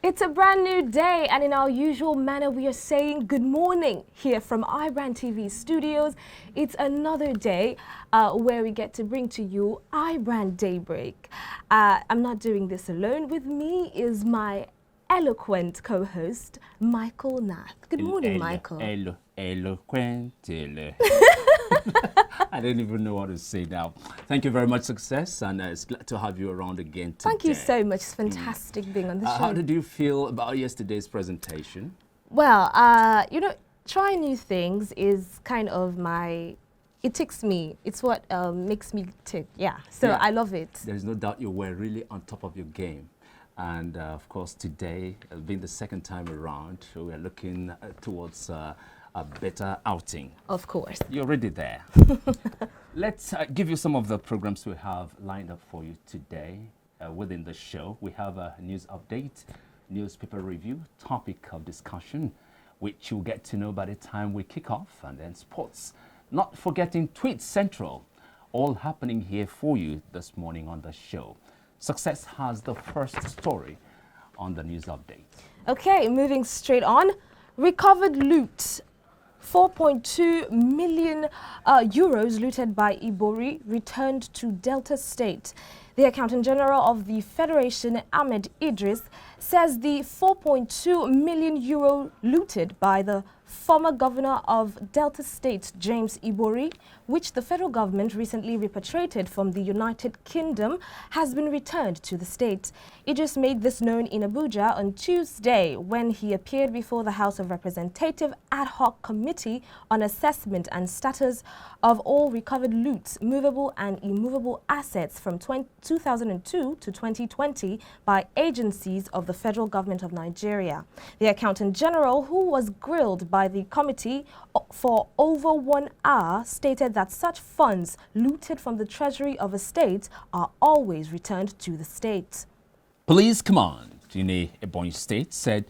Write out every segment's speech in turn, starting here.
It's a brand new day, and in our usual manner, we are saying good morning here from iBrandTV studios. It's another day where we get to bring to you iBrand Daybreak. I'm not doing this alone. With me is my eloquent co-host, Michael Nath. Good morning, Michael. Eloquent. I don't even know what to say now. Thank you very much, Success, and it's glad to have you around again today. Thank you so much. It's fantastic being on the show. How did you feel about yesterday's presentation? Well, you know, trying new things is kind of it ticks me. It's what makes me tick, yeah. So I love it. There's no doubt you were really on top of your game. And of course, today, being the second time around, we are looking towards a better outing. Of course. You're already there. Let's give you some of the programs we have lined up for you today within the show. We have a news update, newspaper review, topic of discussion, which you'll get to know by the time we kick off, and then sports. Not forgetting Tweet Central, all happening here for you this morning on the show. Success has the first story on the news update. Okay, moving straight on. Recovered loot. 4.2 million euros looted by EBONYI returned to Delta State. The Accountant General of the Federation, Ahmed Idris, says the 4.2 million euro looted by the former governor of Delta State, James EBONYI, which the federal government recently repatriated from the United Kingdom, has been returned to the state. Idris made this known in Abuja on Tuesday when he appeared before the House of Representatives Ad Hoc Committee on Assessment and Status of all recovered loot, movable and immovable assets from 2002 to 2020 by agencies of the federal government of Nigeria. The Accountant General, who was grilled by the committee for over 1 hour, stated that such funds looted from the treasury of a state are always returned to the state. Police command in EBONYI state said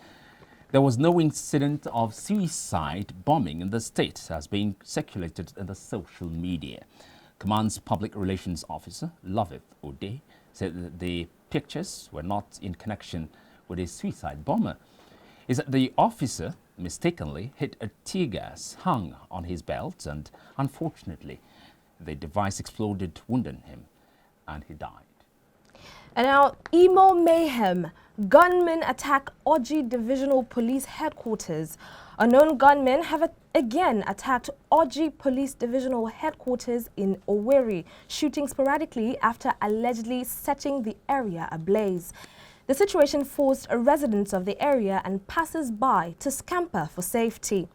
there was no incident of suicide bombing in the state as being circulated in the social media. Command's public relations officer, Loveth Ode, said that the pictures were not in connection with a suicide bomber. He said the officer mistakenly hit a tear gas hung on his belt, and unfortunately the device exploded, wounding him, and he died. And now, Imo mayhem. Gunmen attack Oji Divisional Police Headquarters. Unknown gunmen have again attacked Oji Police Divisional Headquarters in Owerri, shooting sporadically after allegedly setting the area ablaze. The situation forced residents of the area and passers-by to scamper for safety.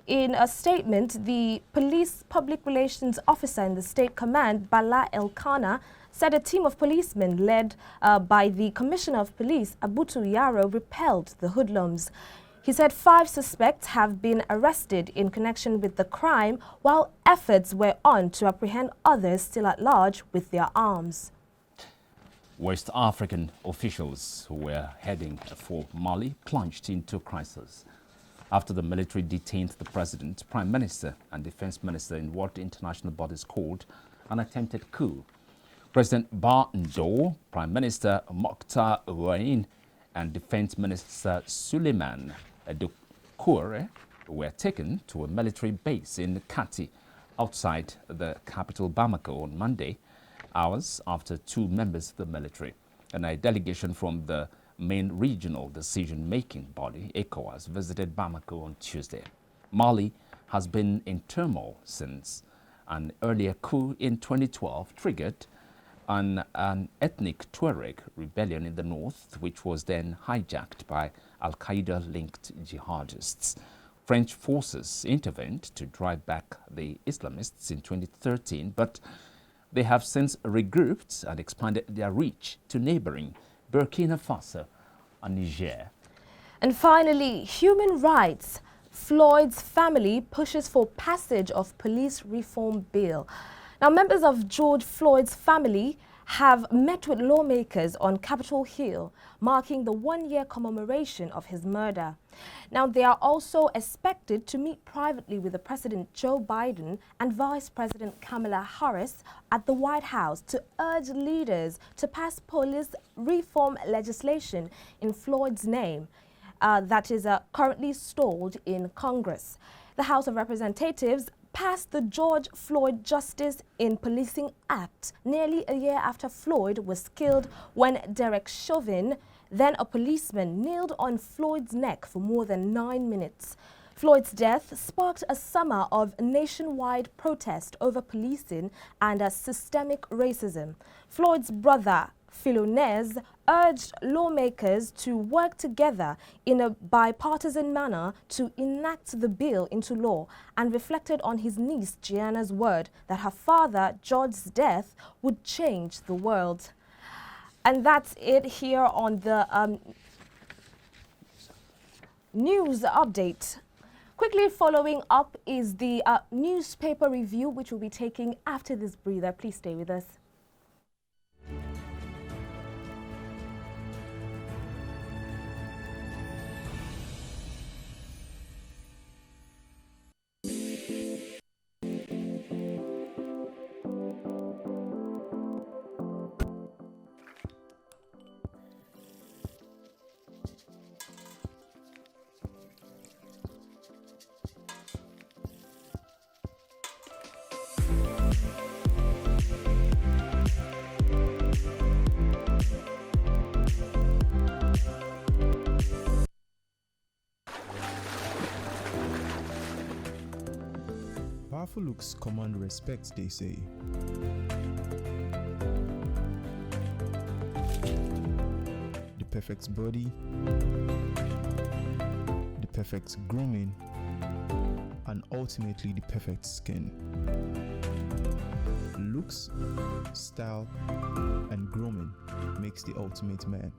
In a statement, the police public relations officer in the state command, Bala Elkana, said a team of policemen led by the Commissioner of Police, Abutu Yaro, repelled the hoodlums. He said 5 suspects have been arrested in connection with the crime, while efforts were on to apprehend others still at large with their arms. West African officials who were heading for Mali plunged into crisis after the military detained the president, prime minister and defense minister in what international bodies called an attempted coup. President Ba Ndo, Prime Minister Mokhtar Ouain and Defense Minister Suleiman Doukoure were taken to a military base in Kati outside the capital Bamako on Monday, hours after 2 members of the military and a delegation from the main regional decision-making body, ECOWAS, visited Bamako on Tuesday. Mali has been in turmoil since an earlier coup in 2012 triggered an ethnic Tuareg rebellion in the north, which was then hijacked by Al-Qaeda-linked jihadists. French forces intervened to drive back the Islamists in 2013, but they have since regrouped and expanded their reach to neighboring Burkina Faso and Niger. And finally, human rights. Floyd's family pushes for passage of police reform bill. Now, members of George Floyd's family have met with lawmakers on Capitol Hill, marking the one-year commemoration of his murder. Now, they are also expected to meet privately with the President Joe Biden and Vice President Kamala Harris at the White House to urge leaders to pass police reform legislation in Floyd's name that is currently stalled in Congress. The House of Representatives passed the George Floyd Justice in Policing Act nearly a year after Floyd was killed when Derek Chauvin, then a policeman, kneeled on Floyd's neck for more than 9 minutes. Floyd's death sparked a summer of nationwide protest over policing and systemic racism. Floyd's brother, Philonez, urged lawmakers to work together in a bipartisan manner to enact the bill into law and reflected on his niece Gianna's word that her father, George's death, would change the world. And that's it here on the news update. Quickly following up is the newspaper review, which we'll be taking after this breather. Please stay with us. Powerful looks command respect, they say. The perfect body, the perfect grooming, and ultimately the perfect skin. Looks, style, and grooming makes the ultimate man.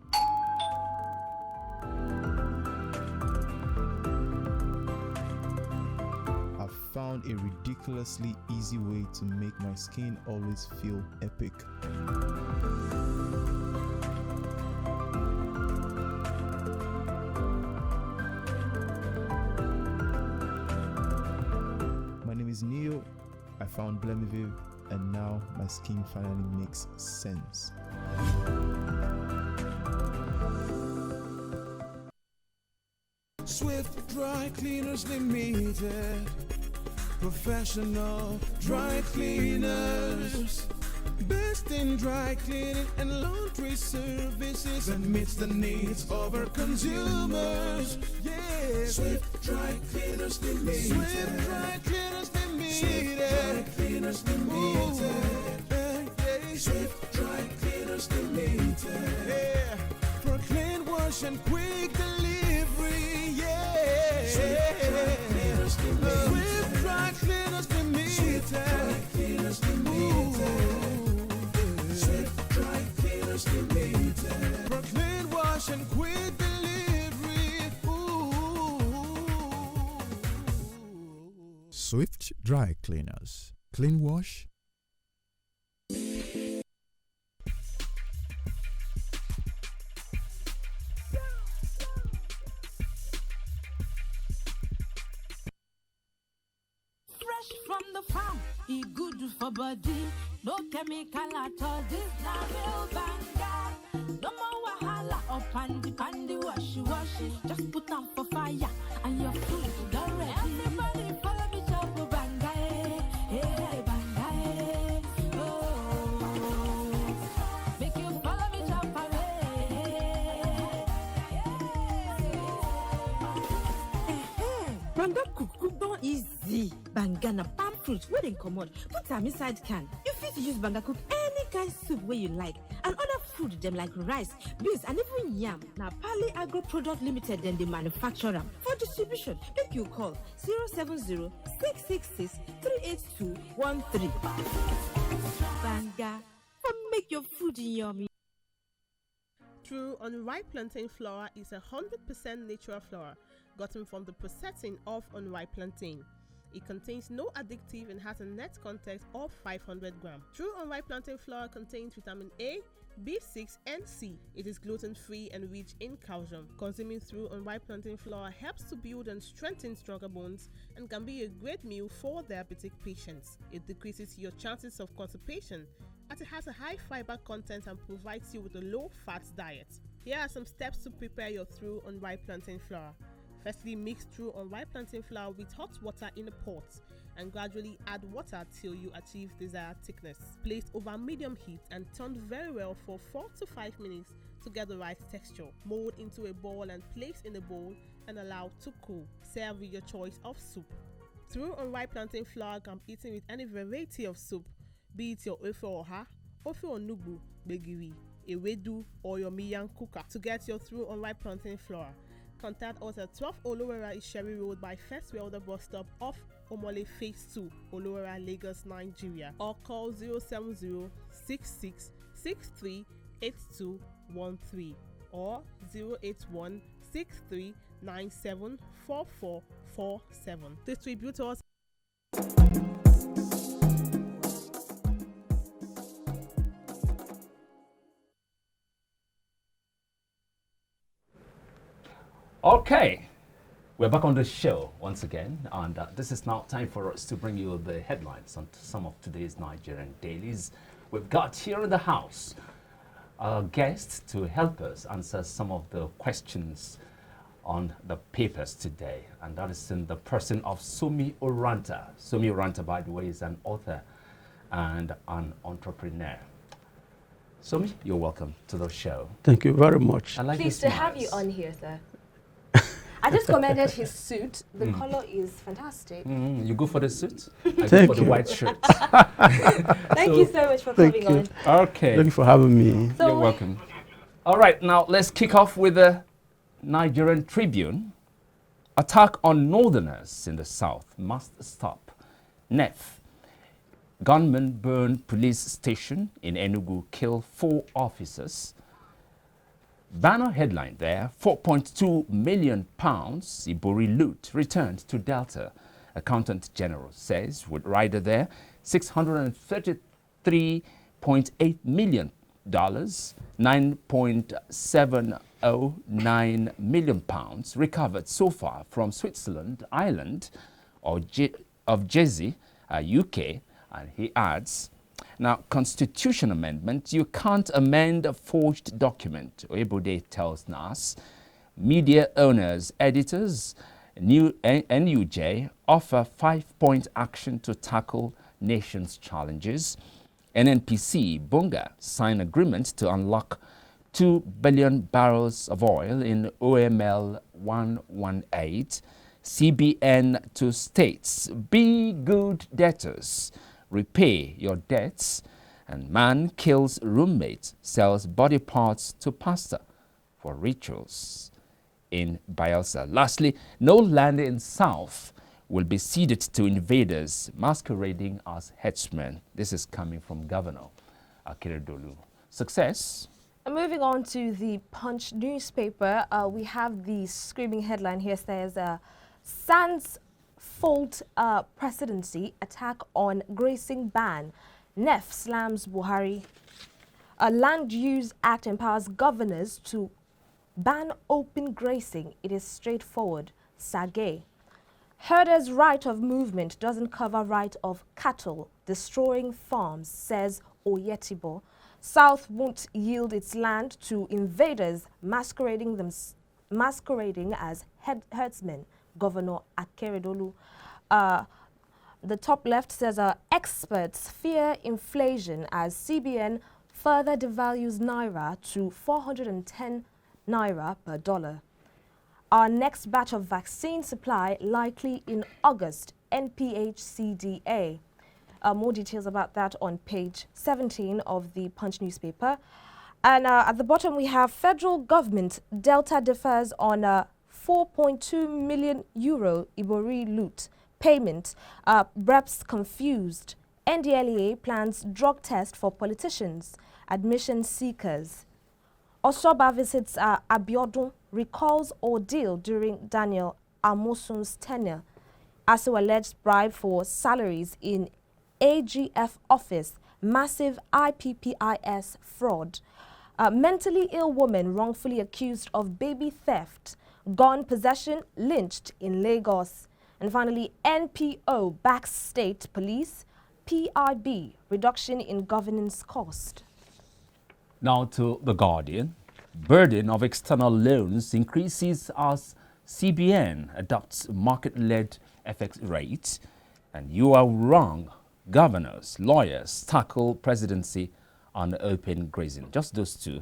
Found a ridiculously easy way to make my skin always feel epic. My name is Neo. I found Blemiville, and now my skin finally makes sense. Swift Dry Cleaners Limited, professional dry cleaners, best in dry cleaning and laundry services, and meets the needs of our consumers. Yeah, Swift Dry Cleaners Limited. Swift Dry Cleaners Limited. Swift Dry Cleaners Limited. Yeah. Swift Dry Cleaners Limited. Yeah, for clean wash and quick delivery. Yeah, Swift Dry Cleaners Limited. Swift Dry Cleaners Limited. Swift Dry Cleaners Limited. For clean wash and quick delivery. Swift Dry Cleaners. Clean wash. From the farm, he good for body. No chemical at all. This na real banga. No more wahala or pandy wash. Just put on for fire and your food is already. Everybody follow me, chop banga. Hey, banga. Oh, make you follow me, chop banga cook don easy. Banga na palm fruit wey dem comot, put am inside can. You fit use banga cook any kind soup wey you like, and other food dem like rice, beans, and even yam. Na Pali Agro Product Limited dem dey manufacture am. For distribution, make you call 070 666 38213. Banga, for make your food yummy. True unripe plantain flour is 100% natural flour gotten from the processing of unripe plantain. It contains no addictive and has a net content of 500 grams. True unripe plantain flour contains vitamin A, B6 and C. It is gluten-free and rich in calcium. Consuming through unripe plantain flour helps to build and strengthen stronger bones and can be a great meal for diabetic patients. It decreases your chances of constipation as it has a high fiber content and provides you with a low-fat diet. Here are some steps to prepare your through unripe plantain flour. Firstly, mix through unripe plantain flour with hot water in a pot and gradually add water till you achieve desired thickness. Place over medium heat and turn very well for 4 to 5 minutes to get the right texture. Mold into a ball and place in a bowl and allow to cool. Serve with your choice of soup. Through unripe plantain flour can be eaten with any variety of soup, be it your ofe oha, ofe onugbu, begiri, ewedu, or your miyan kuka. To get your through unripe plantain flour, contact us at 12 Olowera Isheri Road by First Welder bus stop off Omole Phase 2, Olowera, Lagos, Nigeria, or call 070-6663-8213 or 081-6397-4447. Distributors. Okay, we're back on the show once again, and this is now time for us to bring you the headlines on some of today's Nigerian dailies. We've got here in the house a guest to help us answer some of the questions on the papers today, and that is in the person of Sumi Oranta. Sumi Oranta, by the way, is an author and an entrepreneur. Sumi, you're welcome to the show. Thank you very much. I like Pleased your to have you smiles. on here, sir. I just commended his suit. The color is fantastic. You go for the suit? I go Thank for the you. white shirt. Thank you so much for Thank coming you. on. Okay. Thank you for having me. So You're welcome. All right, now let's kick off with the Nigerian Tribune. Attack on northerners in the south must stop. NEF. Gunmen burn police station in Enugu, kill 4 officers. Banner headline there, 4.2 million pounds Ibori loot returned to Delta. Accountant General says with rider there, $633.8 million, $9.709 million pounds recovered so far from Switzerland, Ireland, of Jersey, UK, and he adds, now, constitution amendment, you can't amend a forged document, Oebode tells NAS. Media owners, editors, NUJ offer 5-point action to tackle nation's challenges. NNPC, Bunga, sign agreement to unlock 2 billion barrels of oil in OML 118. CBN to states, be good debtors. Repay your debts, and man kills roommate, sells body parts to pastor for rituals in Bielsa. Lastly, no land in South will be ceded to invaders masquerading as headsmen. This is coming from Governor Akeredolu. Success. moving on to the Punch newspaper, we have the screaming headline here says, Sans fault presidency attack on grazing ban. NEF slams Buhari. A Land Use Act empowers governors to ban open grazing. It is straightforward. Sage. Herders' right of movement doesn't cover right of cattle destroying farms, says Oyetibo. South won't yield its land to invaders masquerading as herdsmen. Governor Akeredolu. The top left says experts fear inflation as CBN further devalues Naira to 410 Naira per dollar. Our next batch of vaccine supply likely in August, NPHCDA. More details about that on page 17 of the Punch newspaper. And at the bottom we have federal government, Delta differs on 4.2 million euro Ibori loot payment. Reps confused. NDLEA plans drug test for politicians. Admission seekers. Osoba visits Abiodun, recalls ordeal during Daniel Amosun's tenure. as to alleged bribe for salaries in AGF office, massive IPPIS fraud. Mentally ill woman wrongfully accused of baby theft, gun possession lynched in Lagos. And finally, NPO backs state police, PIB, reduction in governance cost. Now to The Guardian. Burden of external loans increases as CBN adopts market-led FX rates. And you are wrong. Governors, lawyers tackle presidency on open grazing. Just those two.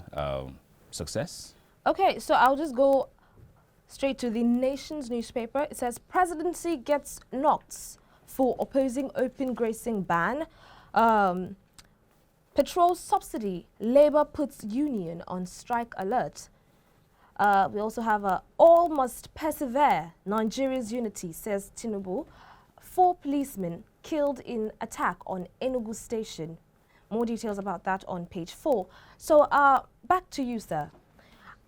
Success? Okay, so I'll just go straight to the Nation's newspaper. It says presidency gets knocks for opposing open grazing ban. Petrol subsidy, Labour puts union on strike alert. We also have all must persevere, Nigeria's unity, says Tinubu. 4 policemen killed in attack on Enugu station. More details about that on page 4. So back to you, sir.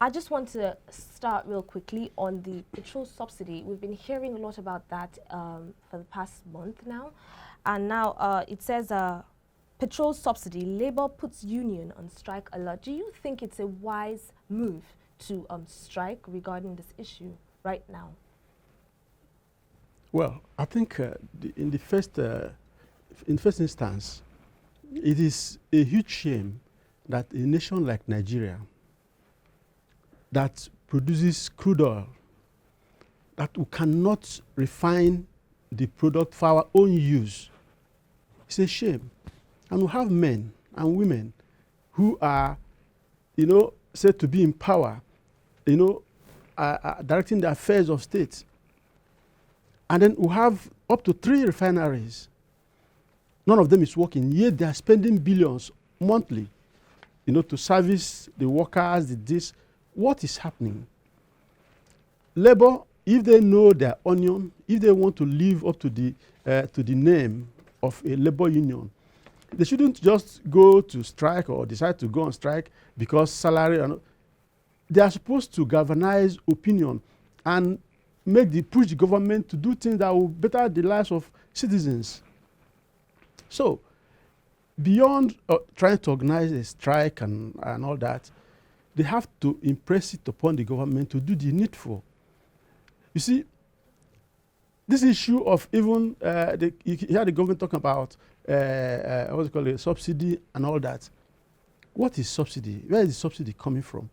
I just want to start real quickly on the petrol subsidy. We've been hearing a lot about that for the past month now. And now it says petrol subsidy, Labour puts union on strike alert. Do you think it's a wise move to strike regarding this issue right now? Well, I think in the first instance, it is a huge shame that a nation like Nigeria that produces crude oil, that we cannot refine the product for our own use. It's a shame. And we have men and women who are, said to be in power, directing the affairs of state. And then we have up to 3 refineries. None of them is working, yet they are spending billions monthly, to service the workers, this. What is happening? Labour, if they know their onion, if they want to live up to the name of a labour union, they shouldn't just go to strike or decide to go on strike because salary. They are supposed to galvanize opinion and push the government to do things that will better the lives of citizens. So, beyond trying to organize a strike and all that, they have to impress it upon the government to do the needful. You see, this issue of even, you hear the government talking about, what's it called, subsidy and all that. What is subsidy? Where is the subsidy coming from?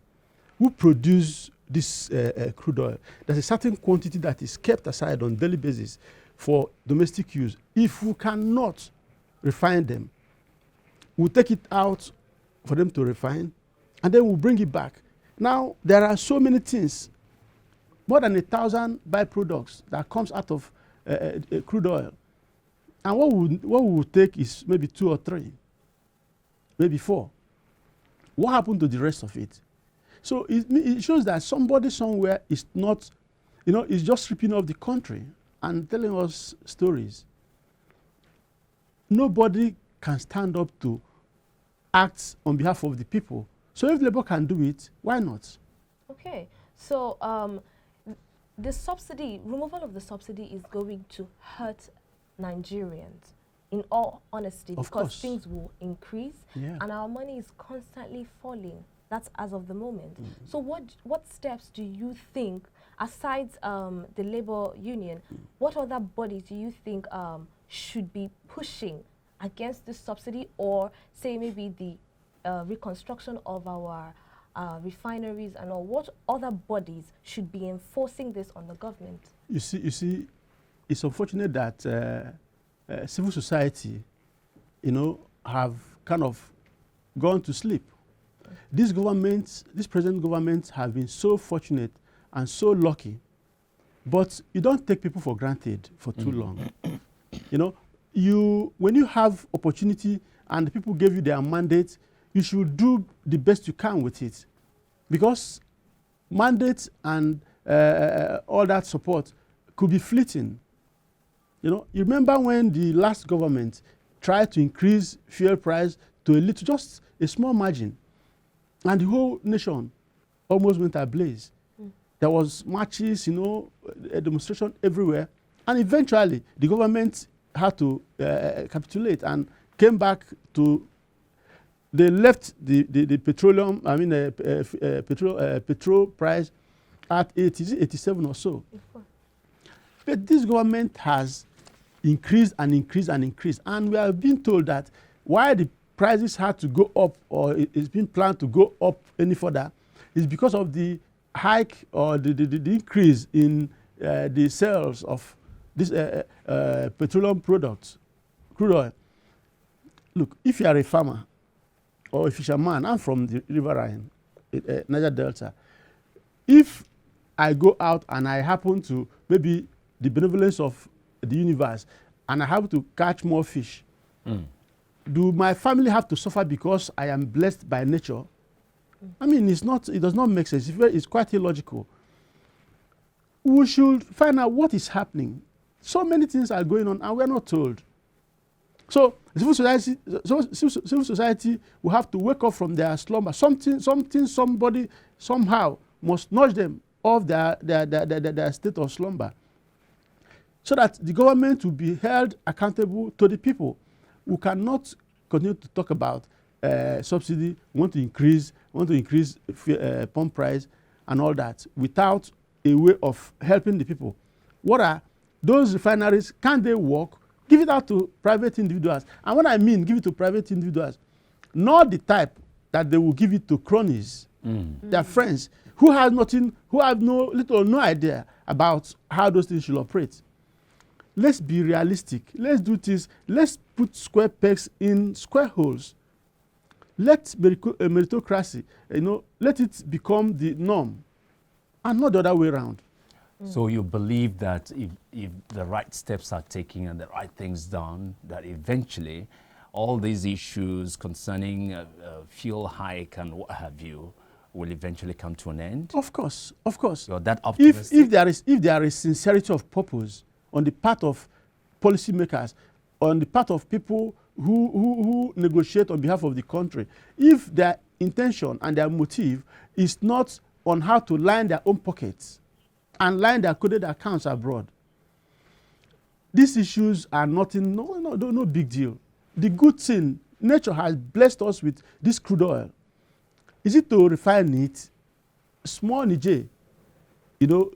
Who produce this crude oil? There's a certain quantity that is kept aside on a daily basis for domestic use. If we cannot refine them, we'll take it out for them to refine, and then we'll bring it back. Now, there are so many things, more than 1,000 byproducts that comes out of crude oil. And what we will take is maybe 2 or 3, maybe 4. What happened to the rest of it? So it shows that somebody somewhere is not, is just ripping off the country and telling us stories. Nobody can stand up to act on behalf of the people. So if Labour can do it, why not? Okay, so the subsidy, removal of the subsidy is going to hurt Nigerians, in all honesty, because things will increase and our money is constantly falling. That's as of the moment. So what steps do you think, aside the Labour Union, what other bodies do you think should be pushing against this subsidy, or say maybe the reconstruction of our refineries and all? What other bodies should be enforcing this on the government? You see, it's unfortunate that civil society, have kind of gone to sleep. This present government have been so fortunate and so lucky, but you don't take people for granted for too long. When you have opportunity and the people gave you their mandate, you should do the best you can with it, because mandates and all that support could be fleeting. You remember when the last government tried to increase fuel price to just a small margin, and the whole nation almost went ablaze. There was marches, a demonstration everywhere, And eventually, the government had to capitulate and came back to, they left the petroleum, petrol price at 87 or so. But this government has increased and increased and increased. And we have been told that why the prices had to go up, or it's been planned to go up any further, is because of the hike or the increase in the sales of this petroleum products, crude oil. Look, if you are a farmer or a fisherman, I'm from the riverine, Niger Delta. If I go out and I happen to, maybe the benevolence of the universe, and I have to catch more fish, do my family have to suffer because I am blessed by nature? I mean, it does not make sense. It's quite illogical. We should find out what is happening. So many things are going on and we're not told. So civil society will have to wake up from their slumber. Somebody, somehow must nudge them off their state of slumber, so that the government will be held accountable to the people. We cannot continue to talk about subsidy, want to increase pump price and all that without a way of helping the people. What are those refineries? Can they work? Give it out to private individuals. And when I mean give it to private individuals, not the type that they will give it to cronies, their friends, who have nothing, who have no idea about how those things should operate. Let's be realistic. Let's do this. Let's put square pegs in square holes. Let meritocracy, let it become the norm, and not the other way around. So you believe that if the right steps are taken and the right things done, that eventually all these issues concerning fuel hike and what have you will eventually come to an end? Of course, of course. You're that optimistic? If there is sincerity of purpose on the part of policymakers, on the part of people who negotiate on behalf of the country, if their intention and their motive is not on how to line their own pockets and line their coded accounts abroad, these issues are nothing, no big deal. The good thing, nature has blessed us with this crude oil. Is it to refine it? Small Niger, do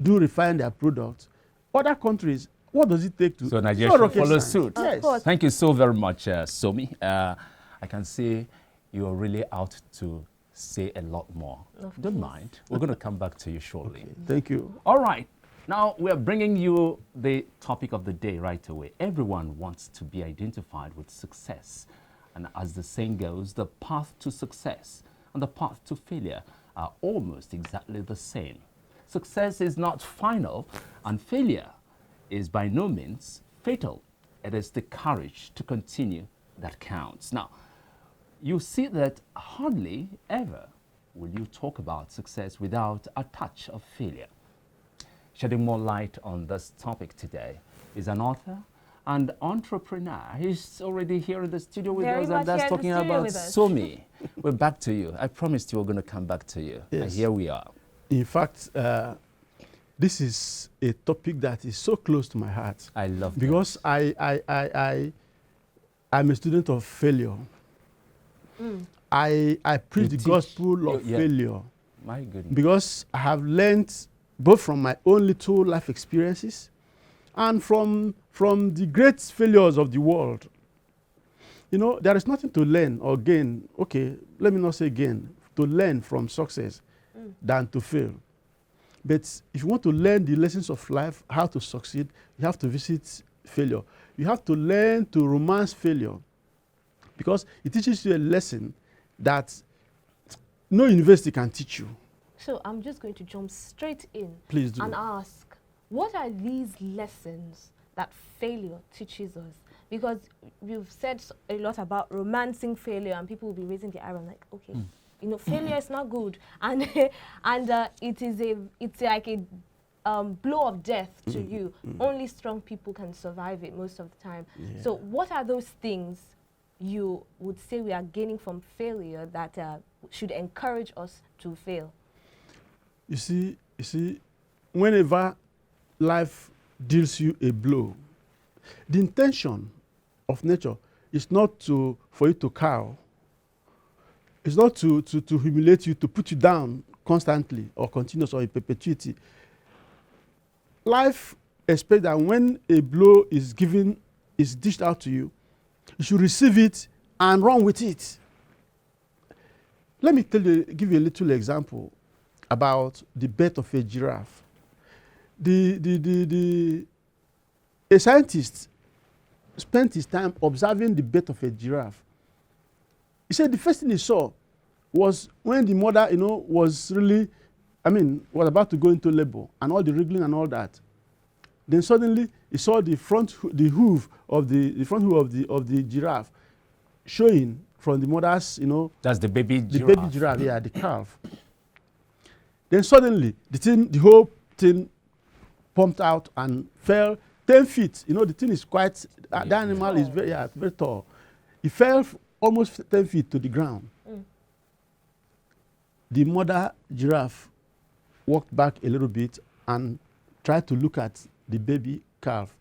refine their products. Other countries, what does it take to? So Nigeria should follow suit. Yes. Thank you so very much, Somi. I can see you're really out to say a lot more. Don't mind. We're going to come back to you shortly. Okay. Thank you. All right. Now we're bringing you the topic of the day right away. Everyone wants to be identified with success. And as the saying goes, the path to success and the path to failure are almost exactly the same. Success is not final, and failure is by no means fatal. It is the courage to continue that counts. Now, you see that hardly ever will you talk about success without a touch of failure. Shedding more light on this topic today is an author and entrepreneur. He's already here in the studio with us, and that's talking about Somi. We're back to you. I promised you we're going to come back to you. Yes. And here we are. In fact, this is a topic that is so close to my heart. I love it. Because I'm a student of failure. I preach the gospel of failure. My goodness. Because I have learned both from my own little life experiences and from the great failures of the world. There is nothing to learn or gain. Okay, let me not say gain. To learn from success than to fail. But if you want to learn the lessons of life, how to succeed, you have to visit failure. You have to learn to romance failure, because it teaches you a lesson that no university can teach you. So I'm just going to jump straight in. Please do. And ask, what are these lessons that failure teaches us? Because you've said a lot about romancing failure, and people will be raising their eyebrows like, okay, failure is not good, and it's like a blow of death to you. Only strong people can survive it most of the time. Yeah. So what are those things you would say we are gaining from failure that should encourage us to fail? You see, whenever life deals you a blow, the intention of nature is not for you to cow. It's not to humiliate you, to put you down constantly or continuous or in perpetuity. Life expects that when a blow is dished out to you, you should receive it and run with it. Let me give you a little example about the birth of a giraffe. A scientist spent his time observing the birth of a giraffe. He said the first thing he saw was when the mother, was really, was about to go into labor and all the wriggling and all that. Then suddenly he saw the front hoof of the giraffe showing from the mother's, That's the baby giraffe. The baby giraffe, yeah, the calf. Then suddenly the whole thing pumped out and fell 10 feet. The thing is quite, the animal is very tall. It fell almost 10 feet to the ground. The mother giraffe walked back a little bit and tried to look at the baby calf,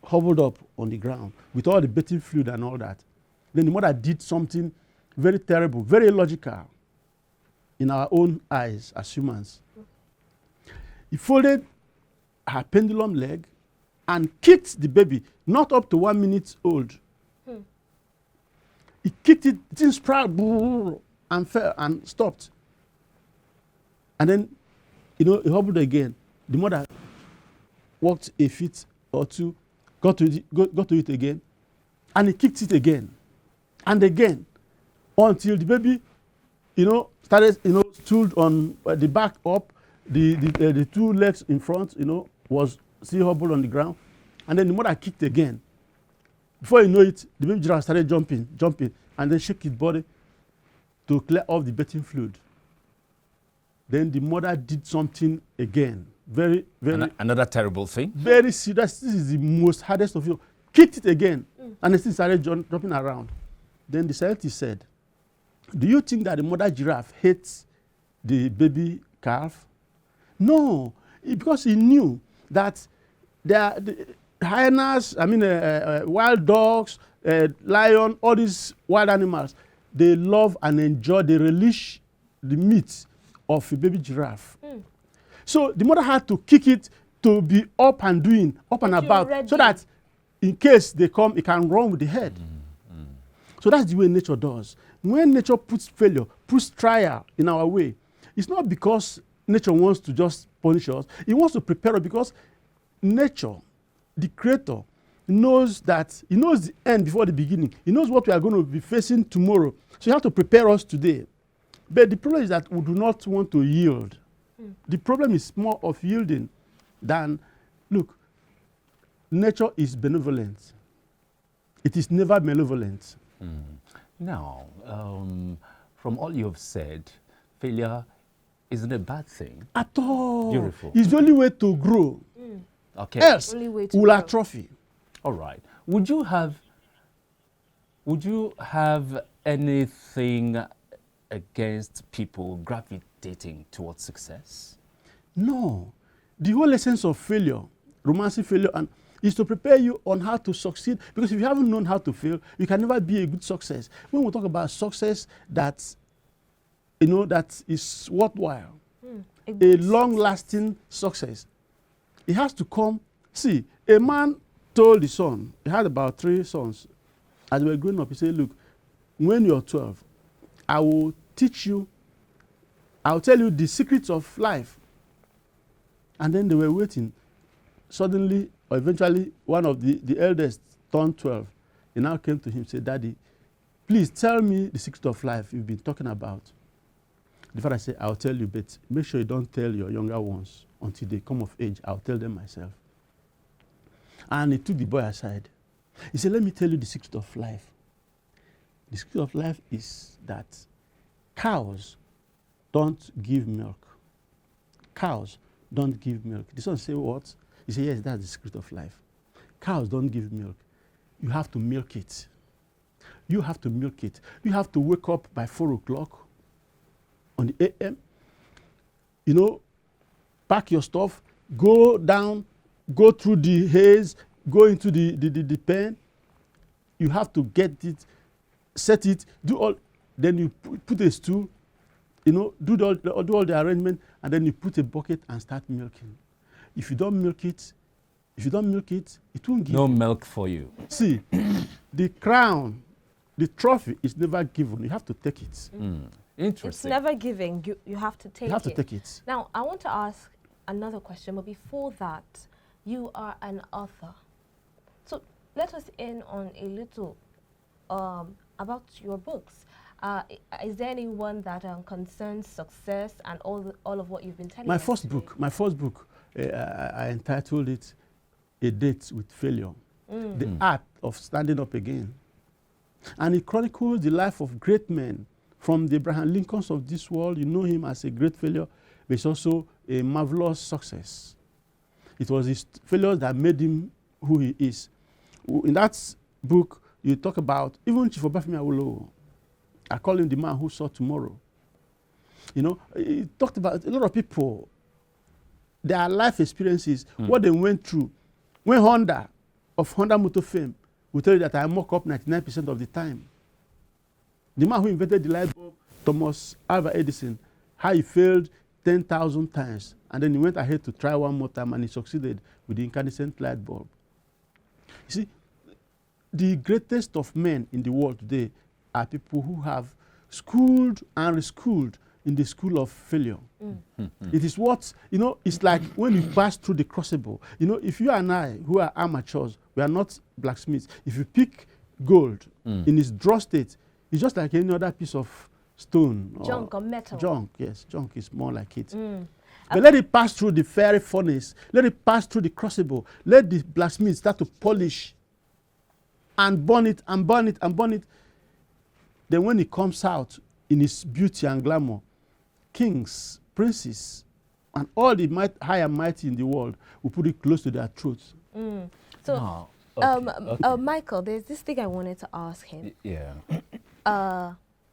hobbled up on the ground with all the bathing fluid and all that. Then the mother did something very terrible, very illogical in our own eyes as humans. He folded her pendulum leg and kicked the baby, not up to 1 minute old. He kicked it, it didn't sprout, and fell and stopped. And then, he hobbled again. The mother walked a feet or two, got to it again, and he kicked it again and again until the baby, started, stood on the back up, the two legs in front, was still hobbled on the ground, and then the mother kicked again. Before you know it, the baby giraffe started jumping, and then shake his body to clear off the bathing fluid. Then the mother did something again. Very, very... Another terrible thing? Very serious. This is the most hardest of you. Kicked it again, and the thing started jumping around. Then the scientist said, do you think that the mother giraffe hates the baby calf? No, because he knew that the hyenas, wild dogs, lion, all these wild animals, they love and enjoy, they relish the meat of a baby giraffe. So the mother had to kick it to be up and doing, up and about, so that in case they come, it can run with the head. So that's the way nature does. When nature puts failure, puts trial in our way, it's not because nature wants to just punish us. It wants to prepare us, because nature, the creator, knows the end before the beginning. He knows what we are going to be facing tomorrow. So you have to prepare us today. But the problem is that we do not want to yield. The problem is more of yielding than, look, nature is benevolent. It is never malevolent. Now, from all you have said, failure isn't a bad thing. At all. Beautiful. It's the only way to grow. Okay. Else, we'll atrophy. All right. Would you have anything against people gravitating towards success? No. The whole essence of failure, romancing failure, is to prepare you on how to succeed. Because if you haven't known how to fail, you can never be a good success. When we talk about success that is worthwhile, a long-lasting success, it has to come. See, a man told his son, he had about 3 sons. As they were growing up, he said, look, when you're 12, I will teach you, I'll tell you the secrets of life. And then they were waiting. Suddenly, or eventually, one of the eldest turned 12. He now came to him and said, Daddy, please tell me the secret of life you've been talking about. The father said, I'll tell you, but make sure you don't tell your younger ones until they come of age. I'll tell them myself. And he took the boy aside. He said, let me tell you the secret of life. The secret of life is that cows don't give milk. Cows don't give milk. The son said, what? He said, yes, that's the secret of life. Cows don't give milk. You have to milk it. You have to milk it. You have to wake up by 4 o'clock on the AM, pack your stuff, go down go through the haze, go into the pen. You have to get it, set it, do all. Then you put a stool, do all the arrangement, and then you put a bucket and start milking. If you don't milk it, it won't give. No milk for you. See, the crown, the trophy is never given. You have to take it. Interesting. It's never giving. You have to take it. You have to take it. Now, I want to ask another question, but before that, you are an author. So let us in on a little about your books. Is there any one that concerns success and all of what you've been telling us? My first book, I entitled it A Date with Failure, The Art of Standing Up Again. And it chronicles the life of great men, from the Abraham Lincolns of this world. You know him as a great failure, but it's also a marvelous success. It was his failure that made him who he is. In that book, you talk about even Chief Obafemi Awolowo. I call him the man who saw tomorrow. He talked about a lot of people, their life experiences, what they went through. When Honda Motor fame will tell you that I mock up 99% of the time. The man who invented the light bulb, Thomas Alva Edison, how he failed 10,000 times, and then he went ahead to try one more time, and he succeeded with the incandescent light bulb. You see, the greatest of men in the world today are people who have schooled and reschooled in the school of failure. It is what, it's like when you pass through the crucible. If you and I, who are amateurs, we are not blacksmiths, if you pick gold in its draw state, it's just like any other piece of stone. Junk or metal. Junk, yes. Junk is more like it. But let it pass through the fiery furnace. Let it pass through the crucible. Let the blacksmith start to polish and burn it and burn it and burn it. Then when it comes out in its beauty and glamour, kings, princes, and all the high and mighty in the world will put it close to their throats. So, Michael, there's this thing I wanted to ask him. Yeah.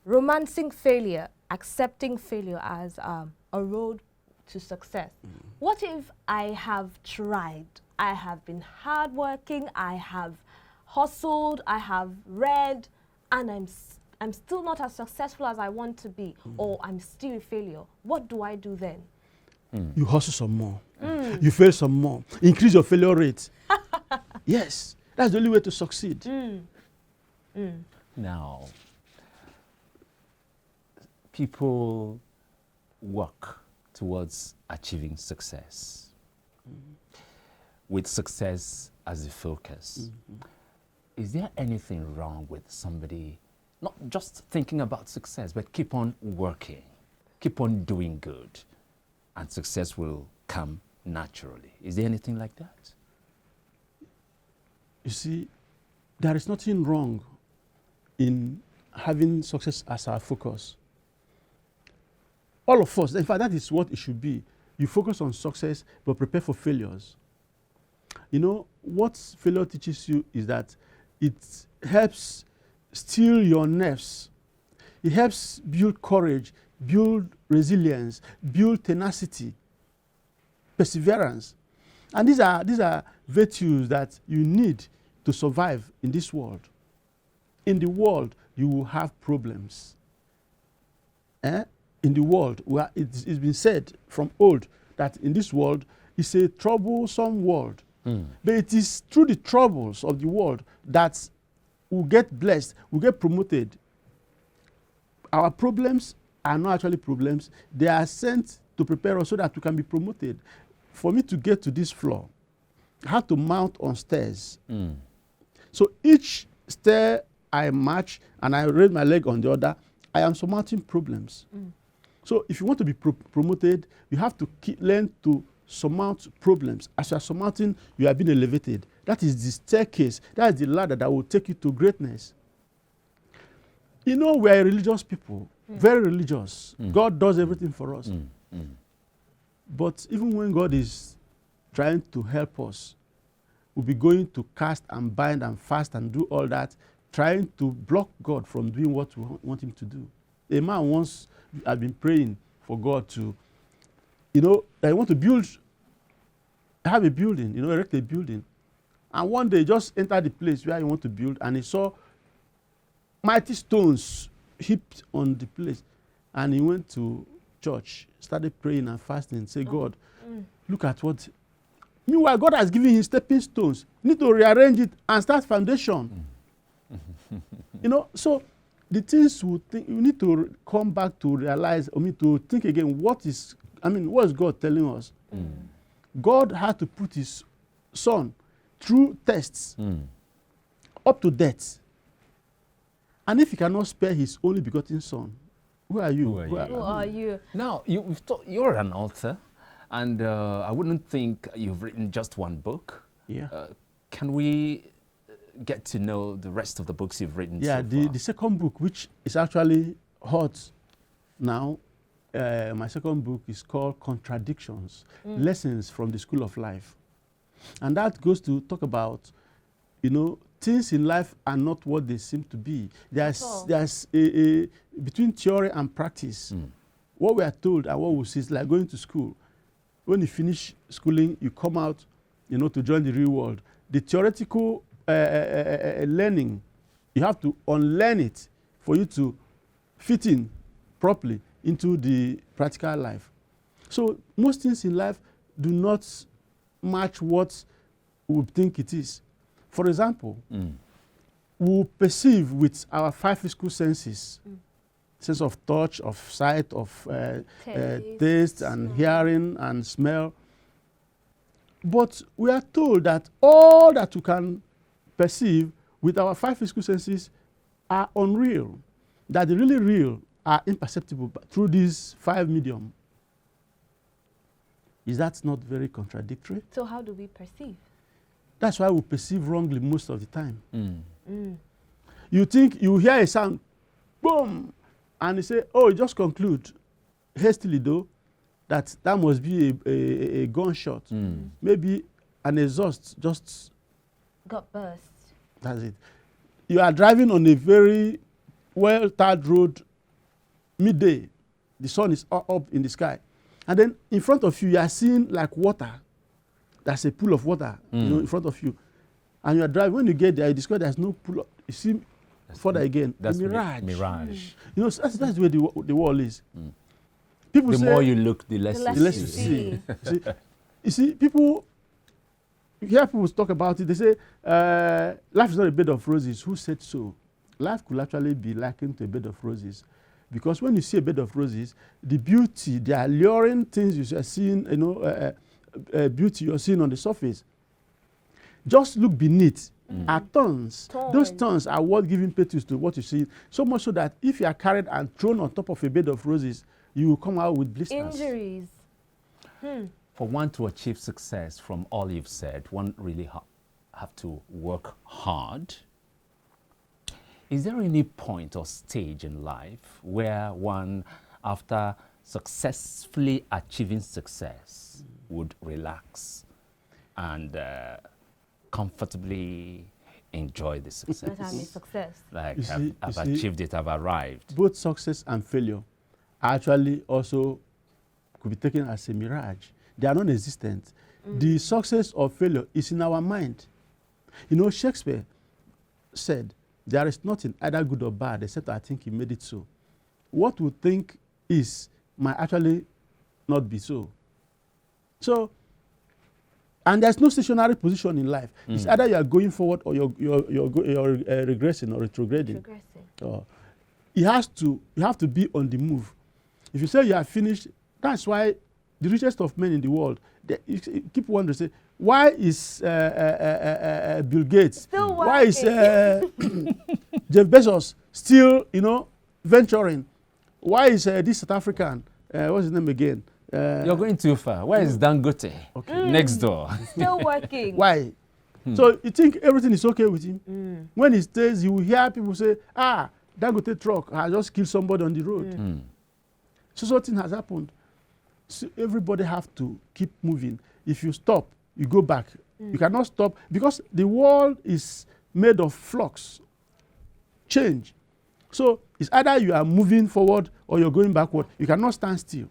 Romancing failure, accepting failure as a road to success. What if I have tried, I have been hardworking, I have hustled, I have read, and I'm still not as successful as I want to be, or I'm still a failure? What do I do then? You hustle some more. You fail some more. Increase your failure rate. Yes, that's the only way to succeed. Now, people work towards achieving success with success as a focus. Is there anything wrong with somebody not just thinking about success, but keep on working, keep on doing good, and success will come naturally? Is there anything like that? You see, there is nothing wrong in having success as our focus. All of us, in fact, that is what it should be. You focus on success, but prepare for failures. What failure teaches you is that it helps steel your nerves. It helps build courage, build resilience, build tenacity, perseverance. And these are virtues that you need to survive in this world. In the world, you will have problems. In the world, it's been said from old that in this world, it's a troublesome world. But it is through the troubles of the world that we get blessed, we get promoted. Our problems are not actually problems. They are sent to prepare us so that we can be promoted. For me to get to this floor, I had to mount on stairs. So each stair I march and I raise my leg on the other, I am surmounting problems. So if you want to be promoted, you have to learn to surmount problems. As you are surmounting, you are being elevated. That is the staircase. That is the ladder that will take you to greatness. We are religious people, very religious. God does everything for us. But even when God is trying to help us, we'll be going to cast and bind and fast and do all that, trying to block God from doing what we want him to do. A man once had been praying for God to, I want to build have a building, erect a building. And one day he just entered the place where he want to build, and he saw mighty stones heaped on the place. And he went to church, started praying and fasting, say, God, look at what. Meanwhile, God has given him stepping stones. You need to rearrange it and start foundation. So the things we need to come back to realize, to think again, what is God telling us? God had to put his son through tests up to death. And if he cannot spare his only begotten son, who are you? Who are you? Now, you're an author, and I wouldn't think you've written just one book. Yeah. Can we get to know the rest of the books you've written so far? The second book, which is actually hot now, my second book is called Contradictions, Lessons from the School of Life. And that goes to talk about, things in life are not what they seem to be. There's a between theory and practice. What we are told and what we see is like going to school. When you finish schooling, you come out, to join the real world. The theoretical learning, you have to unlearn it for you to fit in properly into the practical life. So most things in life do not match what we think it is. For example, we perceive with our 5 physical senses, sense of touch, of sight, of taste and hearing and smell. But we are told that all that we can perceive with our 5 physical senses are unreal, that the really real are imperceptible through these 5 medium. Is that not very contradictory? So how do we perceive? That's why we perceive wrongly most of the time. You think, you hear a sound, boom, and you say, oh, you just conclude, hastily though, that must be a gunshot. Maybe an exhaust just got burst. That's it. You are driving on a very well-tarred road, midday. The sun is up in the sky. And then in front of you are seeing like water. There's a pool of water in front of you. And you are driving. When you get there, you discover there's no pool. You see further again, that's a mirage. Mirage. That's the way the world is. People the say, more you look, the less you see. You see, people, you hear people talk about it, they say, life is not a bed of roses. Who said so? Life could actually be likened to a bed of roses. Because when you see a bed of roses, the beauty, the alluring things you are seeing, beauty you're seeing on the surface, just look beneath. Are thorns. Those thorns are what giving petals to what you see. So much so that if you are carried and thrown on top of a bed of roses, you will come out with blisters. Injuries. For one to achieve success, from all you've said, one really have to work hard. Is there any point or stage in life where one, after successfully achieving success, would relax and comfortably enjoy the success? That is success. Like, I've see, achieved it, I've arrived. Both success and failure actually also could be taken as a mirage. They are non-existent. The success or failure is in our mind. Shakespeare said, there is nothing either good or bad, except I think he made it so. What we think is might actually not be so. So, and there's no stationary position in life. It's either you are going forward or you're regressing or retrograding. You have to be on the move. If you say you are finished, that's why the richest of men in the world, keep wondering, say, why is Bill Gates, still why is Jeff Bezos still, venturing? Why is this South African, what's his name again? You're going too far. Why is Dangote next door? Still working. Why? So you think everything is okay with him? When he stays, you will hear people say, Dangote truck has just killed somebody on the road. So something has happened. So everybody have to keep moving. If you stop, you go back. You cannot stop because the world is made of flux, change. So it's either you are moving forward or you're going backward. You cannot stand still.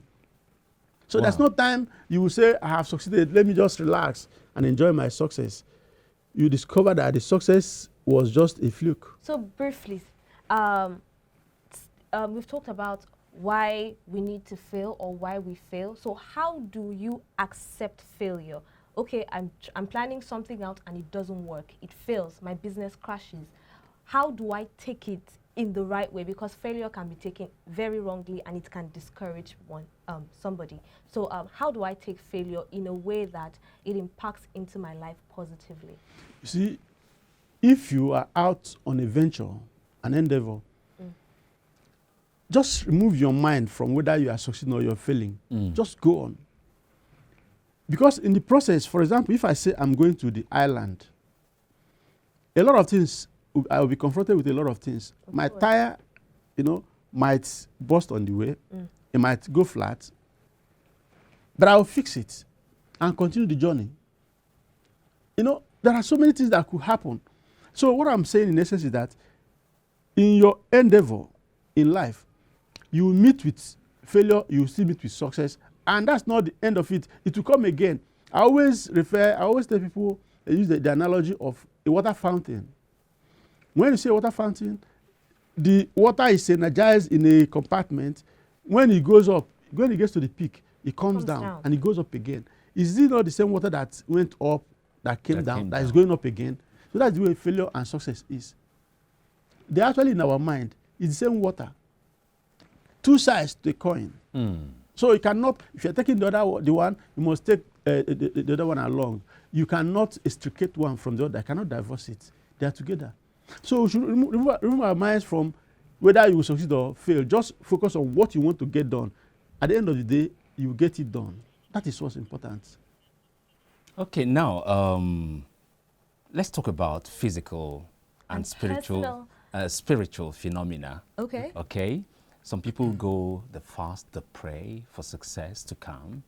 So there's no time you will say, I have succeeded, let me just relax and enjoy my success. You discover that the success was just a fluke. So briefly, we've talked about why we need to fail or why we fail. So how do you accept failure? Okay, I'm planning something out and it doesn't work. It fails. My business crashes. How do I take it in the right way? Because failure can be taken very wrongly and it can discourage somebody. So how do I take failure in a way that it impacts into my life positively? You see, if you are out on a venture, an endeavor, just remove your mind from whether you are succeeding or you're failing. Just go on. Because in the process, for example, if I say I'm going to the island, a lot of things, I will be confronted with a lot of things. My tire, might burst on the way. It might go flat. But I'll fix it and continue the journey. There are so many things that could happen. So what I'm saying in essence is that in your endeavor in life, you will meet with failure, you will still meet with success, and that's not the end of it. It will come again. I always tell people, I use the analogy of a water fountain. When you say water fountain, the water is energized in a compartment. When it goes up, when it gets to the peak, it comes down and it goes up again. Is it not the same water that went up, that came down, that is going up again? So that's the way failure and success is. They're actually in our mind. It's the same water. Two sides to a coin. So you cannot, if you're taking the one, you must take the other one along. You cannot extricate one from the other. You cannot divorce it. They are together. So we should remove our minds from whether you will succeed or fail. Just focus on what you want to get done. At the end of the day, you will get it done. That is what's important. Okay, now let's talk about physical and spiritual phenomena. Okay. Okay. Some people go the fast, the pray for success to come.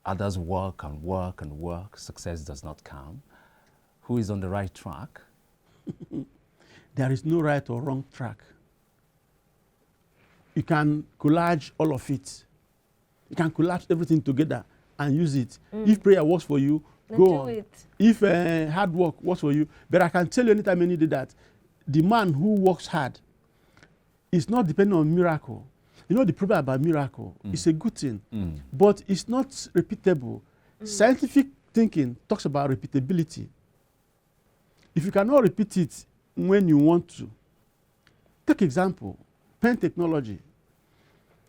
Others work and work and work. Success does not come. Who is on the right track? There is no right or wrong track. You can collage all of it. You can collage everything together and use it. If prayer works for you, go on. If hard work works for you, but I can tell you anytime, any day that the man who works hard is not depending on miracle. The problem about miracle, it's a good thing, but it's not repeatable. Scientific thinking talks about repeatability. If you cannot repeat it when you want to, take example, pen technology.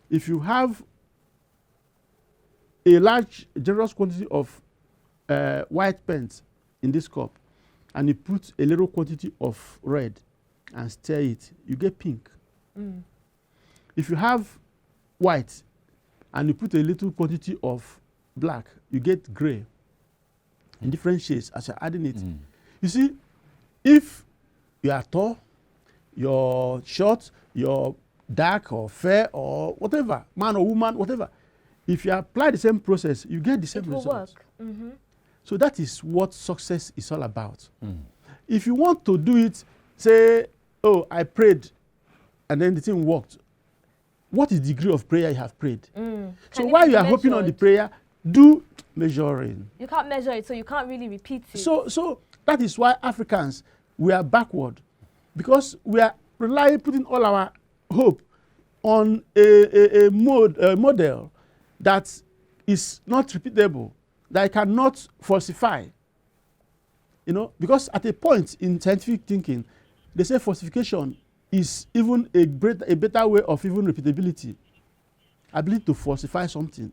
If you have a large, generous quantity of white pens in this cup, and you put a little quantity of red and stir it, you get pink. If you have white and you put a little quantity of black, you get gray in different shades as you're adding it. You see, if you are tall, you're short, you're dark or fair or whatever, man or woman, whatever, if you apply the same process, you get the same results. It will work. So that is what success is all about. If you want to do it, say, oh, I prayed and then the thing worked. What is the degree of prayer you have prayed? So while you are hoping on the prayer, do measuring. You can't measure it, so you can't really repeat it. So that is why Africans, we are backward, because we are putting all our hope on a model that is not repeatable, that I cannot falsify. Because at a point in scientific thinking, they say falsification is even a better way of even repeatability. Ability to falsify something.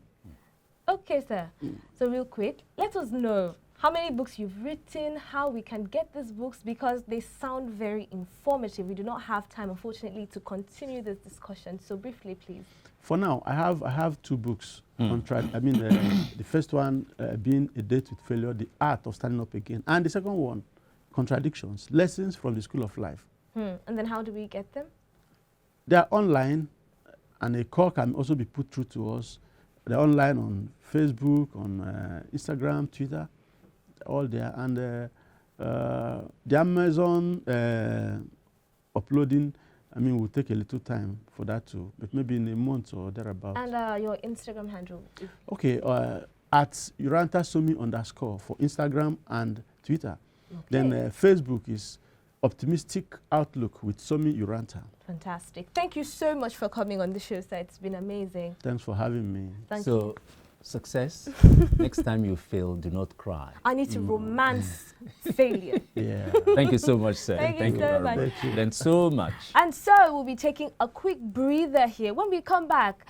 Okay, sir. So real quick, let us know how many books you've written, how we can get these books, because they sound very informative. We do not have time, unfortunately, to continue this discussion. So briefly, please. For now, I have 2 books. The first one being A Date with Failure, The Art of Standing Up Again. And the second one, Contradictions, Lessons from the School of Life. And then how do we get them? They are online, and a call can also be put through to us. They're online on Facebook, on Instagram, Twitter, all there. And the Amazon uploading I mean, we'll take a little time for that too, but maybe in a month or thereabout. And your Instagram handle? Okay, at urantasomi_ for Instagram and Twitter. Okay. Then Facebook is Optimistic Outlook with Somi Uranta. Fantastic. Thank you so much for coming on the show, sir. It's been amazing. Thanks for having me. Thank you. Success. Next time you fail, do not cry. I need to romance failure. Yeah. Thank you so much, sir. Thank you so much. Thank you. Then so much. And so we'll be taking a quick breather here. When we come back,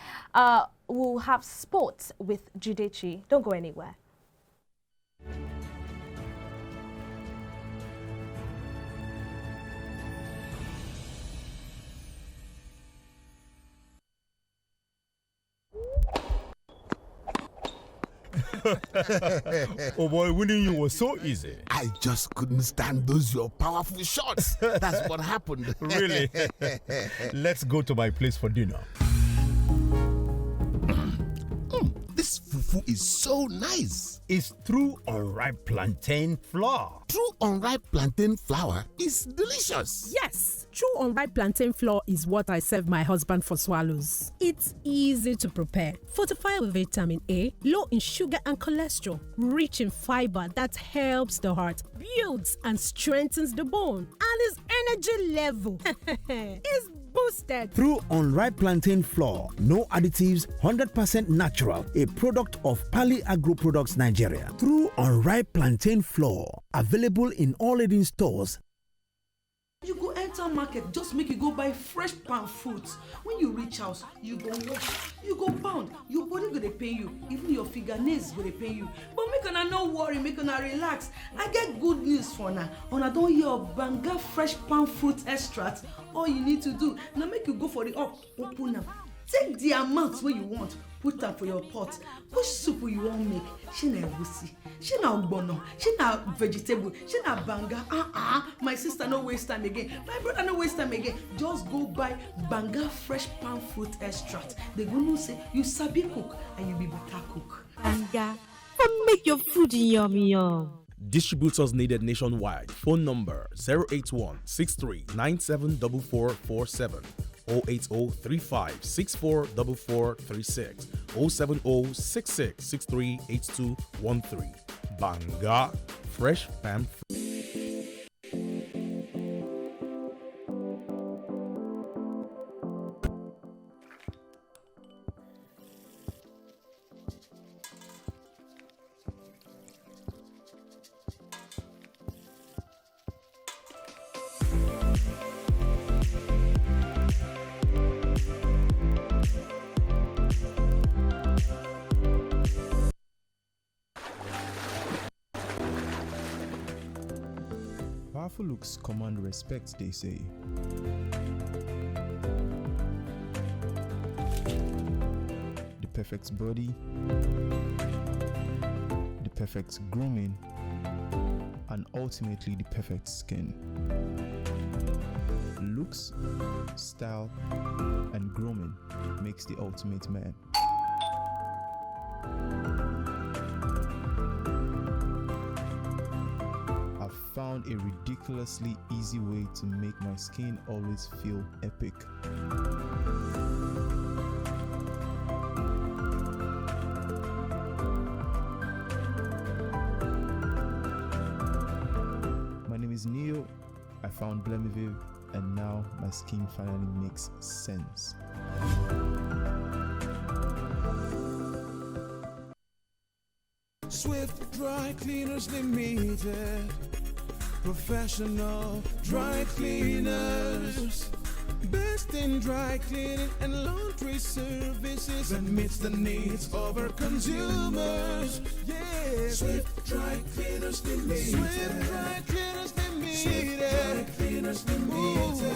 we'll have sports with Judechi. Don't go anywhere. Oh boy, winning you was so easy. I just couldn't stand those your powerful shots. That's what happened. Really? Let's go to my place for dinner. This fufu is so nice. It's true unripe plantain flour. True unripe plantain flour is delicious. Yes, true unripe plantain flour is what I serve my husband for swallows. It's easy to prepare, fortified with vitamin A, low in sugar and cholesterol, rich in fiber that helps the heart, builds and strengthens the bone, and his energy level is boosted. Through unripe plantain flour, no additives, 100% natural, a product of Pali Agro Products Nigeria. Through unripe plantain flour, available in all leading stores. You go enter market, just make you go buy fresh palm fruits. When you reach house, you go wash, you go pound, your body go dey pain you, even your fingernails go dey pain you. But make una no worry, make una relax. I get good news for una. Una don hear of Banga fresh palm fruit extract. All you need to do na make you go for the up, open am. Take the amount wey you want, put am for your pot. Which soup you wan make? Shey na egusi, shey na ogbono, shey na vegetable, shey na banga. My sister no waste time again. My brother no waste time again. Just go buy Banga fresh palm fruit extract. They go know say you sabi cook and you be better cook. Banga, make your food yummy yum. Distributors needed nationwide. Phone number 081-6397-4447, 080-3564-4436, 070-6663-8213. Banga Fresh Palm Fruit. Powerful looks command respect, they say. The perfect body, the perfect grooming, and ultimately the perfect skin. Looks, style, and grooming makes the ultimate man. Found a ridiculously easy way to make my skin always feel epic. My name is Neo. I found Blemiville, and now my skin finally makes sense. Swift Dry Cleaners Limited. Professional dry cleaners. Best in dry cleaning and laundry services that meets the needs of our consumers. Yeah, Swift Dry Cleaners Limited. Swift Dry Cleaners Limited. Swift Dry Cleaners Limited.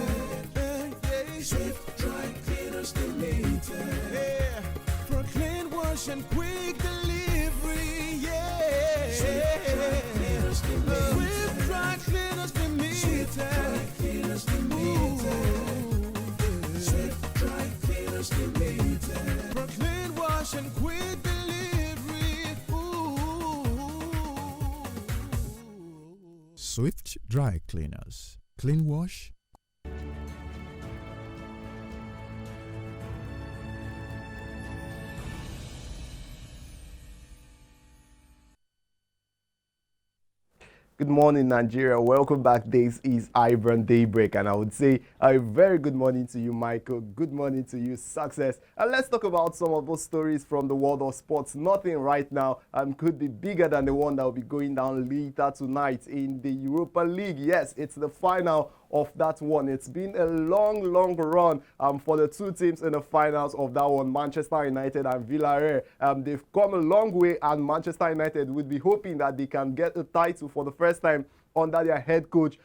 Yeah. Swift Dry Cleaners Limited. Yeah, for clean wash and quick delivery. Yeah, Swift Dry Cleaners Limited. Swift Dry Cleaners Limited. Swift Dry Cleaners Limited. For clean wash and quick delivery. Swift Dry Cleaners. Clean wash. Good morning, Nigeria. Welcome back. This is iBrand Daybreak, and I would say a very good morning to you, Michael. Good morning to you, Success. And let's talk about some of those stories from the world of sports. Nothing right now could be bigger than the one that will be going down later tonight in the Europa League. Yes, it's the final of that one. It's been a long run for the two teams in the finals of that one, Manchester United and Villarreal. They've come a long way, and Manchester United would be hoping that they can get a title for the first time under their head coach,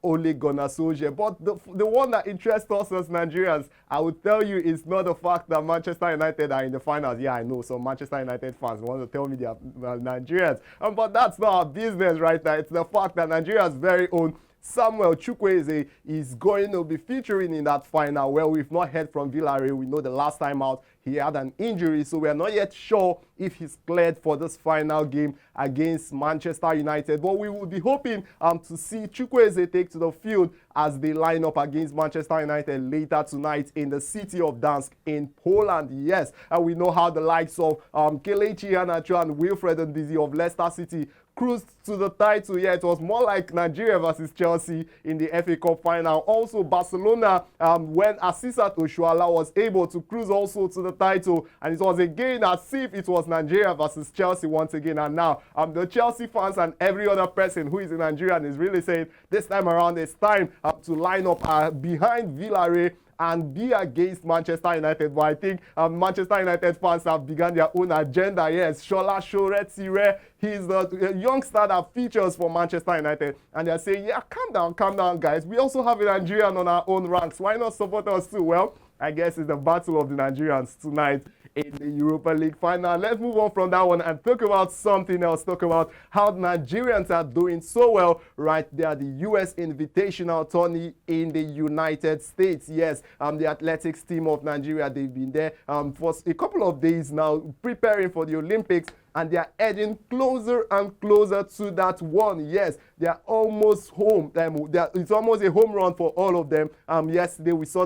Ole Gunnar Solskjaer. But the one that interests us as Nigerians, I would tell you, is not the fact that Manchester United are in the finals. Yeah, I know some Manchester United fans want to tell me they are Nigerians. But that's not our business right now. It's the fact that Nigeria's very own Samuel Chukwueze is going to be featuring in that final. Well, we've not heard from Villarreal. We know the last time out he had an injury, so we are not yet sure if he's cleared for this final game against Manchester United. But we will be hoping to see Chukwueze take to the field as they line up against Manchester United later tonight in the city of Gdańsk in Poland. Yes, and we know how the likes of Kelechi Iheanacho and Wilfred Ndidi of Leicester City cruised to the title. Yeah, it was more like Nigeria versus Chelsea in the FA Cup final. Also, Barcelona, when Asisat Oshoala was able to cruise also to the title, and it was again as if it was Nigeria versus Chelsea once again. And now, the Chelsea fans and every other person who is in Nigeria is really saying this time around it's time to line up behind Villarreal and be against Manchester United. But I think Manchester United fans have begun their own agenda. Yes, Shola Shoretire, he's the youngster that features for Manchester United. And they're saying, yeah, calm down, guys. We also have a Nigerian on our own ranks. Why not support us too? Well, I guess it's the battle of the Nigerians tonight in the Europa League final. Let's move on from that one and talk about something else. Talk about how Nigerians are doing so well right there. The U.S. Invitational Tourney in the United States. Yes, the athletics team of Nigeria, they've been there for a couple of days now preparing for the Olympics, and they are edging closer and closer to that one. Yes, they are almost home. It's almost a home run for all of them. Yesterday we saw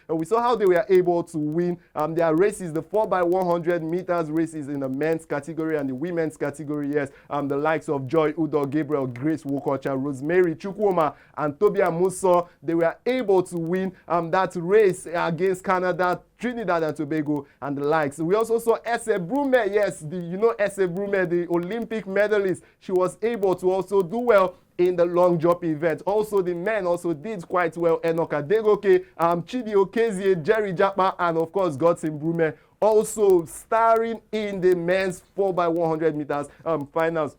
we saw how they were able to win their races, the 4x100 meters races in the men's category and the women's category. Yes, the likes of Joy Udo, Gabriel, Grace Wokocha, Rosemary Chukwuma, and Tobia Muso, they were able to win that race against Canada, Trinidad and Tobago, and the likes. We also saw Ese Brume. Yes, Ese Brume, the Olympic medalist. She was able to also do well in the long jump event. Also, the men also did quite well. Enoch Adegoke, Chidi Okezie, Jerry Japa, and of course, Godson Brume also starring in the men's 4x100 meters finals.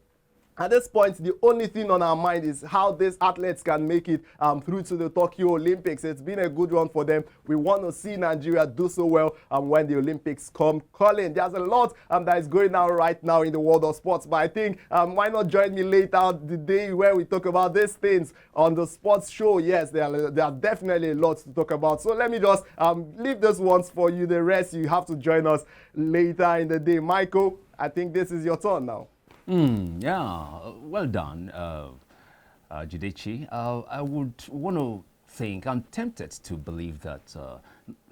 At this point, the only thing on our mind is how these athletes can make it through to the Tokyo Olympics. It's been a good run for them. We want to see Nigeria do so well when the Olympics come calling. There's a lot that is going on right now in the world of sports, but I think why not join me later the day where we talk about these things on the sports show. Yes, there are definitely a lot to talk about. So let me just leave this ones for you. The rest, you have to join us later in the day. Michael, I think this is your turn now. Yeah, well done, Jidechi. I would want to think, I'm tempted to believe that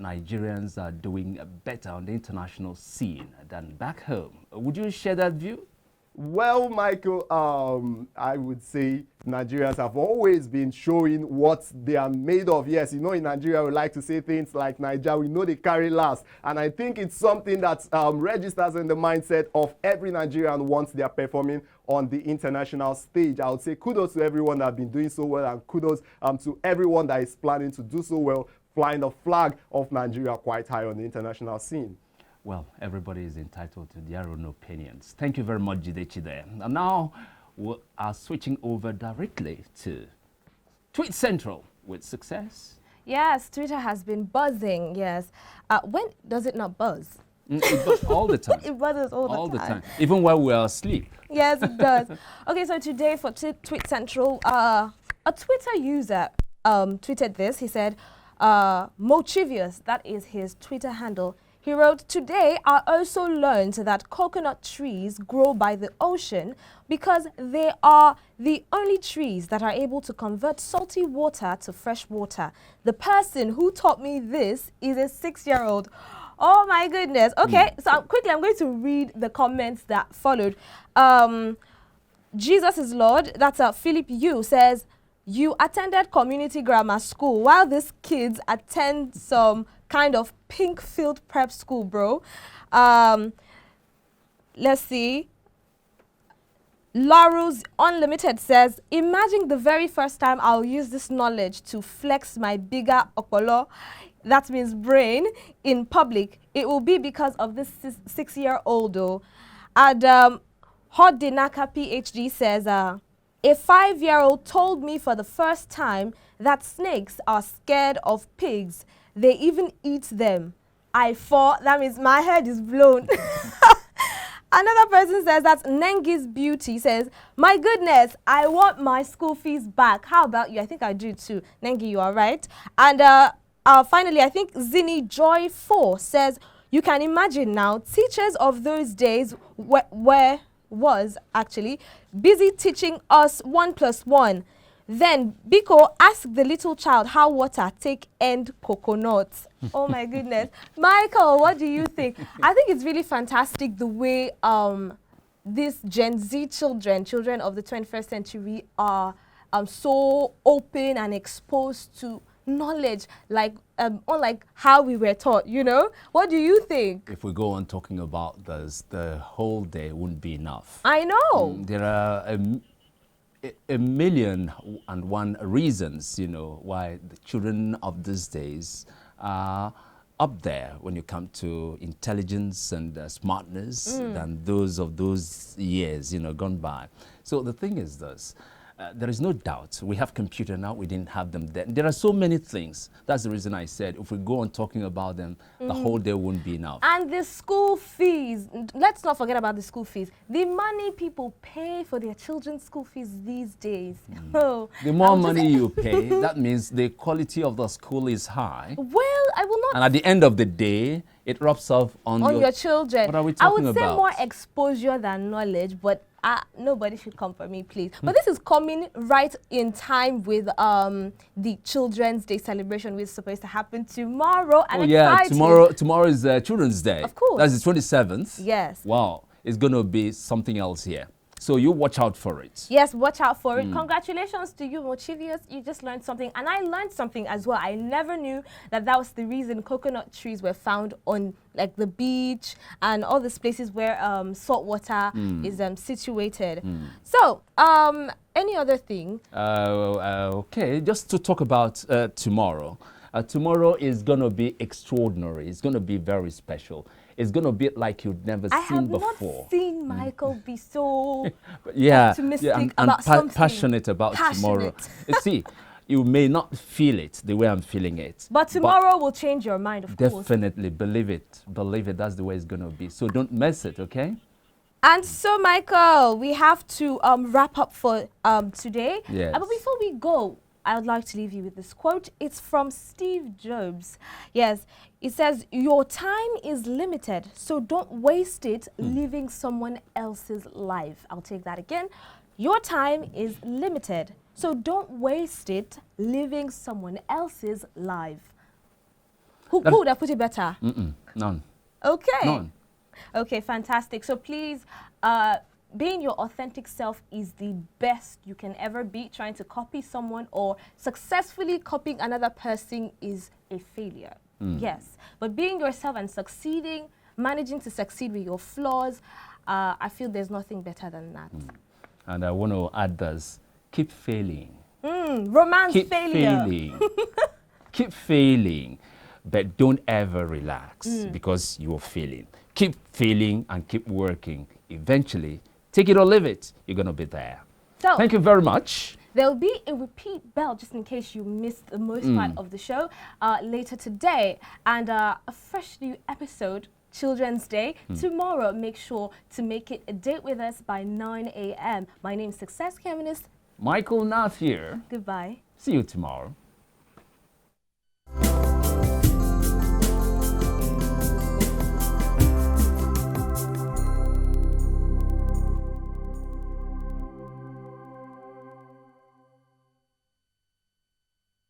Nigerians are doing better on the international scene than back home. Would you share that view? Well, Michael, I would say Nigerians have always been showing what they are made of. Yes, in Nigeria, we like to say things like Nigeria, we know they carry last. And I think it's something that registers in the mindset of every Nigerian once they are performing on the international stage. I would say kudos to everyone that has been doing so well, and kudos to everyone that is planning to do so well, flying the flag of Nigeria quite high on the international scene. Well, everybody is entitled to their own opinions. Thank you very much, Jidechi there. And now we are switching over directly to Tweet Central with Success. Yes, Twitter has been buzzing, yes. When does it not buzz? It buzzes all the time. It buzzes all the time. Even while we are asleep. Yes, it does. Okay, so today for Tweet Central, a Twitter user tweeted this. He said, Mochivious, that is his Twitter handle. He wrote, today I also learned that coconut trees grow by the ocean because they are the only trees that are able to convert salty water to fresh water. The person who taught me this is a 6-year-old. Oh my goodness. Okay, so quickly I'm going to read the comments that followed. Jesus is Lord, that's Philip Yu, says, you attended community grammar school while these kids attend some kind of pink-filled prep school, bro. Let's see. Laurel's Unlimited says, imagine the very first time I'll use this knowledge to flex my bigger okolo, that means brain, in public. It will be because of this 6-year-old though. And Hot Denaka PhD says, a 5-year-old told me for the first time that snakes are scared of pigs. They even eat them. That means my head is blown. Another person says, that's Nengi's Beauty, says, my goodness, I want my school fees back. How about you? I think I do too. Nengi, you are right. And finally, I think Zini Joy 4 says, you can imagine now, teachers of those days was actually busy teaching us 1 + 1. Then Biko asked the little child how water take end coconuts. Oh my goodness. Michael, what do you think? I think it's really fantastic the way these Gen Z children of the 21st century are so open and exposed to knowledge, like unlike how we were taught, you know? What do you think? If we go on talking about this, the whole day wouldn't be enough. I know. There are a million and one reasons, you know, why the children of these days are up there when you come to intelligence and smartness than those of those years, you know, gone by. So the thing is this. There is no doubt we have computer now, we didn't have them then. There are so many things. That's the reason I said if we go on talking about them, the whole day wouldn't be enough. And the school fees, let's not forget about the school fees. The money people pay for their children's school fees these days. Oh, the more money you pay, that means the quality of the school is high. Well, I will not. And at the end of the day, it rubs off on your children. What are we talking about? I would say more exposure than knowledge, but nobody should come for me, please. But this is coming right in time with the Children's Day celebration, which is supposed to happen tomorrow. And tomorrow is Children's Day. Of course. That's the 27th. Yes. Wow, it's going to be something else here. So you watch out for it. Yes, watch out for it. Congratulations to you, Mochivius. You just learned something. And I learned something as well. I never knew that was the reason coconut trees were found on like the beach and all these places where salt water is situated. So, any other thing? Okay, just to talk about tomorrow. Tomorrow is going to be extraordinary. It's going to be very special. It's going to be like you've never seen before. I have not seen Michael be so optimistic about something. Passionate about tomorrow. You see, you may not feel it the way I'm feeling it. But tomorrow will change your mind, of course. Definitely, believe it. Believe it, that's the way it's going to be. So don't mess it, okay? And so, Michael, we have to wrap up for today. Yes. But before we go, I would like to leave you with this quote. It's from Steve Jobs. Yes, it says, your time is limited, so don't waste it living someone else's life. I'll take that again. Your time is limited, so don't waste it living someone else's life. Who would have put it better? None. Okay. None. Okay, fantastic. So please, being your authentic self is the best you can ever be. Trying to copy someone or successfully copying another person is a failure. Yes, but being yourself and succeeding, managing to succeed with your flaws, I feel there's nothing better than that. And I want to add this, keep failing. Romance failure. Keep failing, but don't ever relax because you're failing. Keep failing and keep working. Eventually, take it or leave it, you're going to be there. So, thank you very much. There'll be a repeat bell just in case you missed the most part of the show later today. And a fresh new episode, Children's Day, tomorrow. Make sure to make it a date with us by 9 a.m. My name is Success Feminist. Michael Nath here. Goodbye. See you tomorrow.